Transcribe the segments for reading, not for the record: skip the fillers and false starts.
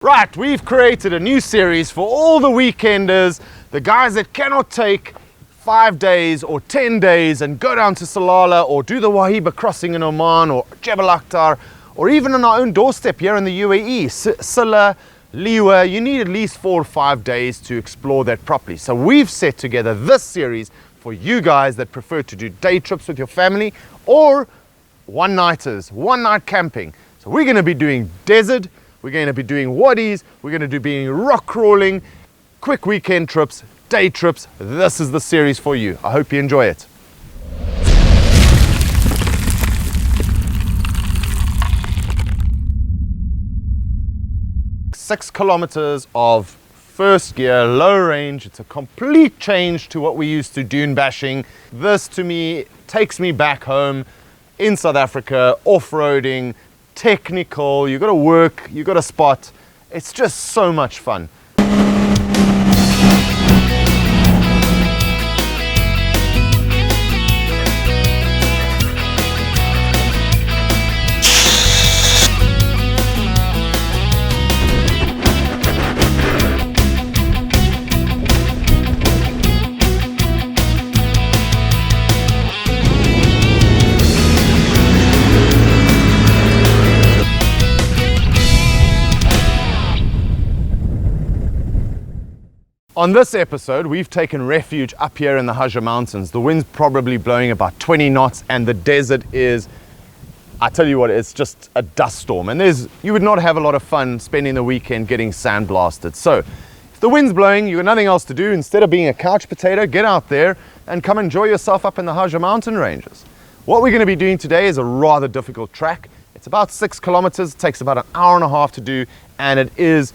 Right, we've created a new series for all the weekenders, the guys that cannot take 5 days or 10 days and go down to Salalah or do the Wahiba crossing in Oman or Jebel Akhtar or even on our own doorstep here in the UAE, Silla, Liwa. You need at least 4 or 5 days to explore that properly. So we've set together this series for you guys that prefer to do day trips with your family or one-nighters, one-night camping. So we're going to be doing desert, we're going to be doing wadis, we're going to be rock crawling, quick weekend trips, day trips. This is the series for you. I hope you enjoy it. Six kilometers of first gear, low range. It's a complete change to what we used to dune bashing. This to me takes me back home in South Africa, off-roading, technical, you got to work, you got to spot. It's just so much fun. On this episode, we've taken refuge up here in the Hajar Mountains. The wind's probably blowing about 20 knots and the desert is, I tell you what, it's just a dust storm. And you would not have a lot of fun spending the weekend getting sandblasted. So if the wind's blowing, you've got nothing else to do. Instead of being a couch potato, get out there and come enjoy yourself up in the Hajar Mountain ranges. What we're going to be doing today is a rather difficult track. It's about 6 kilometers, it takes about an hour and a half to do, and it is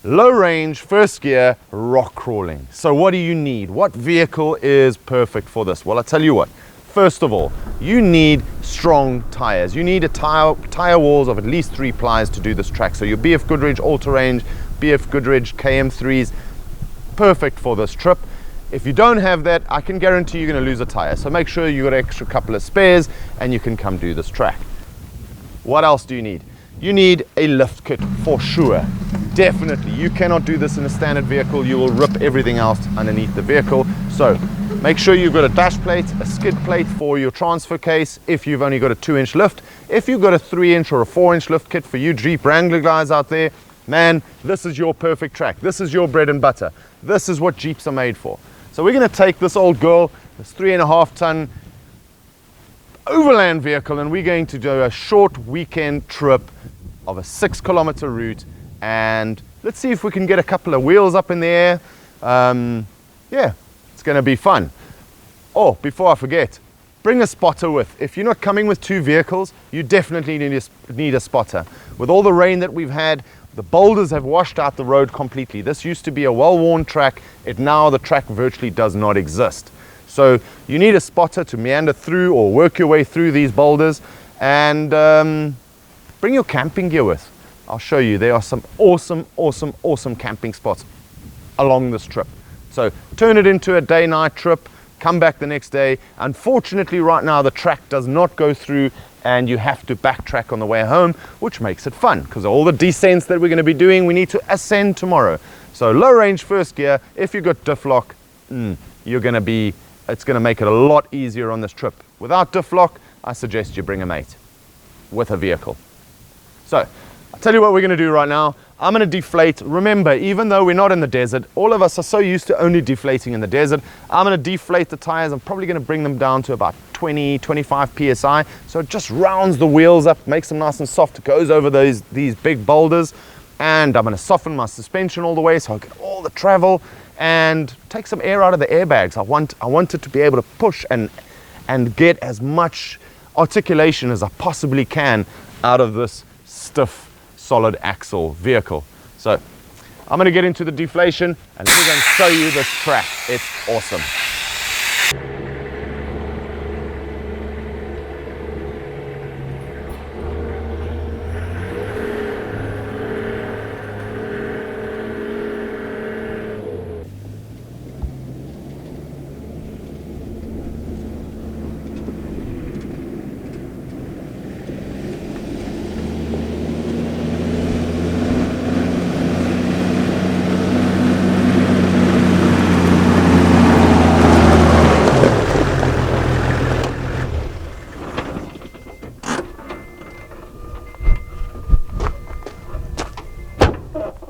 low range, first gear, rock crawling. So what do you need? What vehicle is perfect for this? Well, I'll tell you what. First of all, you need strong tires. You need tire walls of at least 3 plies to do this track. So your BF Goodrich All-Terrain, BF Goodrich KM3s, perfect for this trip. If you don't have that, I can guarantee you're going to lose a tire. So make sure you've got an extra couple of spares and you can come do this track. What else do you need? You need a lift kit for sure. Definitely, you cannot do this in a standard vehicle. You will rip everything else underneath the vehicle. So make sure you've got a dash plate, a skid plate for your transfer case if you've only got a 2-inch lift. If you've got a 3-inch or a 4-inch lift kit for you Jeep Wrangler guys out there, man, this is your perfect track. This is your bread and butter. This is what Jeeps are made for. So we're going to take this old girl, this 3.5-ton overland vehicle, and we're going to do a short weekend trip of a 6-kilometer route, and let's see if we can get a couple of wheels up in the air. Yeah, it's going to be fun. Oh, before I forget, bring a spotter with. If you're not coming with 2 vehicles, you definitely need a spotter. With all the rain that we've had, the boulders have washed out the road completely. This used to be a well-worn track. Now the track virtually does not exist. So you need a spotter to meander through or work your way through these boulders, and bring your camping gear with. I'll show you. There are some awesome camping spots along this trip. So turn it into a day-night trip, come back the next day. Unfortunately, right now the track does not go through and you have to backtrack on the way home, which makes it fun because all the descents that we're going to be doing, we need to ascend tomorrow. So low range first gear, if you've got diff lock, it's going to make it a lot easier on this trip. Without diff lock, I suggest you bring a mate with a vehicle. So I'll tell you what we're going to do right now. I'm going to deflate. Remember, even though we're not in the desert, all of us are so used to only deflating in the desert. I'm going to deflate the tires. I'm probably going to bring them down to about 20, 25 PSI. So it just rounds the wheels up, makes them nice and soft. It goes over these big boulders. And I'm going to soften my suspension all the way so I get all the travel and take some air out of the airbags. I want it to be able to push and get as much articulation as I possibly can out of this stiff, solid axle vehicle. So I'm going to get into the deflation and let me go and show you this track. It's awesome.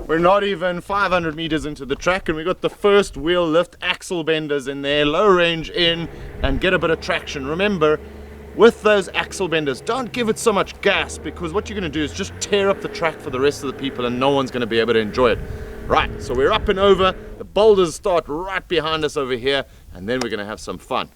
We're not even 500 meters into the track and we got the first wheel lift axle benders in there, low range in, and get a bit of traction. Remember, with those axle benders, don't give it so much gas, because what you're going to do is just tear up the track for the rest of the people and no one's going to be able to enjoy it. Right, so we're up and over, the boulders start right behind us over here, and then we're going to have some fun.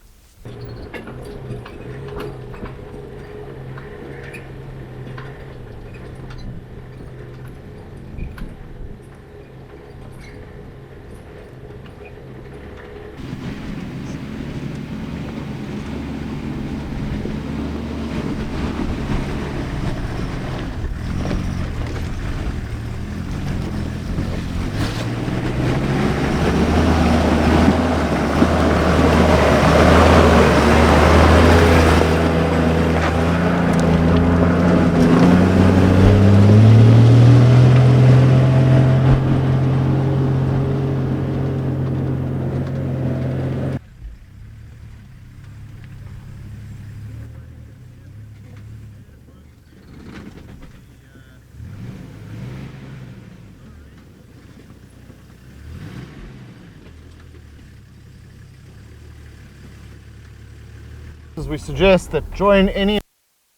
We suggest that join any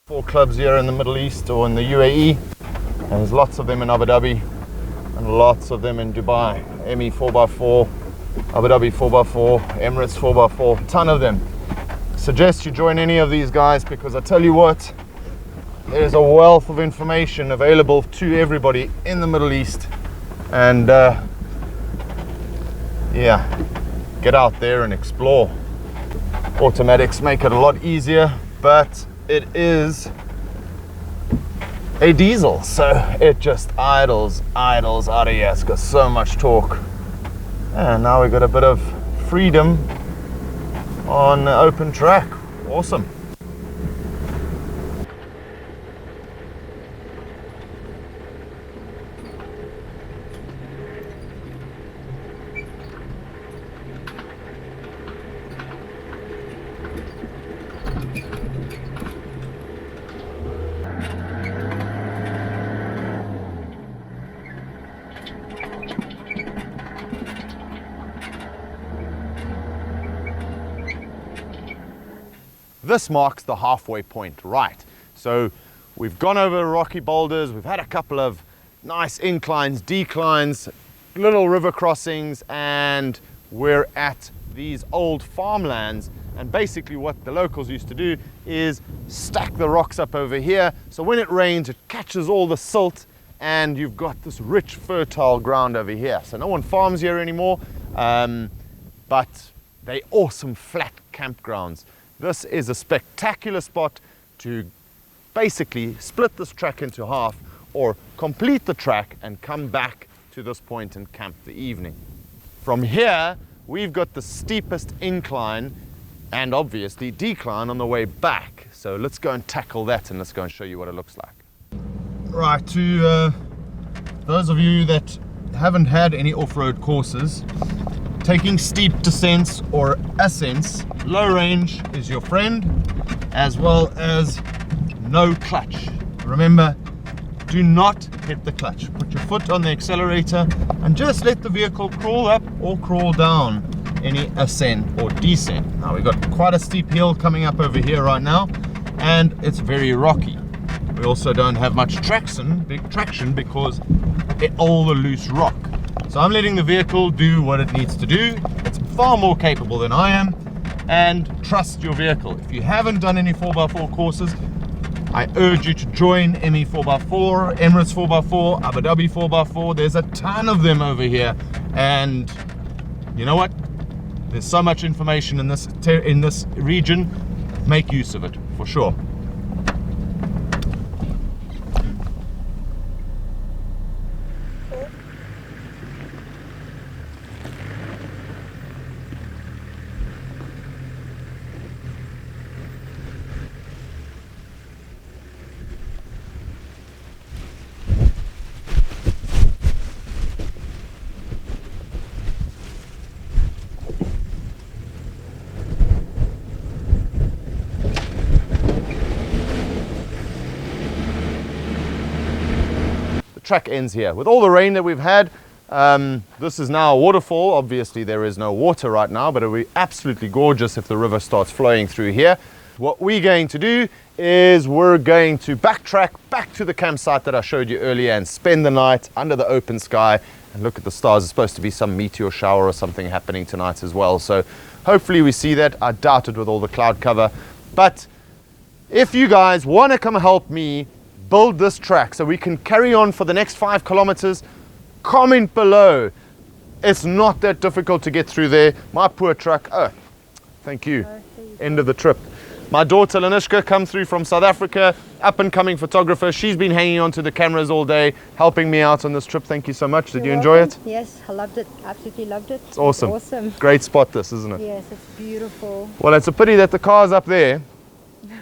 4 clubs here in the Middle East or in the UAE. And there's lots of them in Abu Dhabi and lots of them in Dubai. ME 4x4, Abu Dhabi 4x4, Emirates 4x4, ton of them. Suggest you join any of these guys, because I tell you what, there's a wealth of information available to everybody in the Middle East. And yeah, get out there and explore. Automatics make it a lot easier, but it is a diesel, so it just idles out of here. It's got so much torque. And now we've got a bit of freedom on the open track. Awesome. This marks the halfway point, right? So we've gone over rocky boulders, we've had a couple of nice inclines, declines, little river crossings, and we're at these old farmlands. And basically what the locals used to do is stack the rocks up over here, so when it rains it catches all the silt and you've got this rich fertile ground over here. So no one farms here anymore, but they're awesome flat campgrounds. This is a spectacular spot to basically split this track into half, or complete the track and come back to this point and camp the evening. From here, we've got the steepest incline and obviously decline on the way back. So let's go and tackle that and let's go and show you what it looks like. Right, to those of you that haven't had any off-road courses, taking steep descents or ascents, low range is your friend, as well as no clutch. Remember, do not hit the clutch. Put your foot on the accelerator and just let the vehicle crawl up or crawl down any ascent or descent. Now we've got quite a steep hill coming up over here right now, and it's very rocky. We also don't have much big traction because it's all the loose rock. So I'm letting the vehicle do what it needs to do. It's far more capable than I am, and trust your vehicle. If you haven't done any 4x4 courses, I urge you to join ME 4x4, Emirates 4x4, Abu Dhabi 4x4. There's a ton of them over here, and you know what? There's so much information in this region. Make use of it, for sure. track ends here. With all the rain that we've had, this is now a waterfall. Obviously there is no water right now, but it'll be absolutely gorgeous if the river starts flowing through here. What we're going to do is we're going to backtrack back to the campsite that I showed you earlier and spend the night under the open sky and look at the stars. There's supposed to be some meteor shower or something happening tonight as well. So hopefully we see that. I doubt it with all the cloud cover. But if you guys want to come help me build this track so we can carry on for the next 5 kilometers, comment below. It's not that difficult to get through there. My poor truck, oh, thank you. End of the trip. My daughter Lanishka come through from South Africa, up and coming photographer. She's been hanging on to the cameras all day, helping me out on this trip. Thank you so much. Did you enjoy it? Yes, I loved it. Absolutely loved it. It's awesome. Awesome. Great spot this, isn't it? Yes, it's beautiful. Well, it's a pity that the car's up there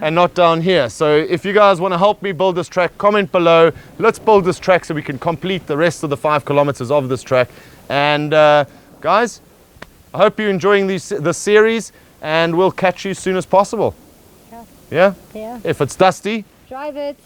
and not down here. So if you guys want to help me build this track, comment below. Let's build this track so we can complete the rest of the 5 kilometers of this track. And guys, I hope you're enjoying this series, and we'll catch you as soon as possible. Yeah. Yeah? Yeah. If it's dusty, Drive it.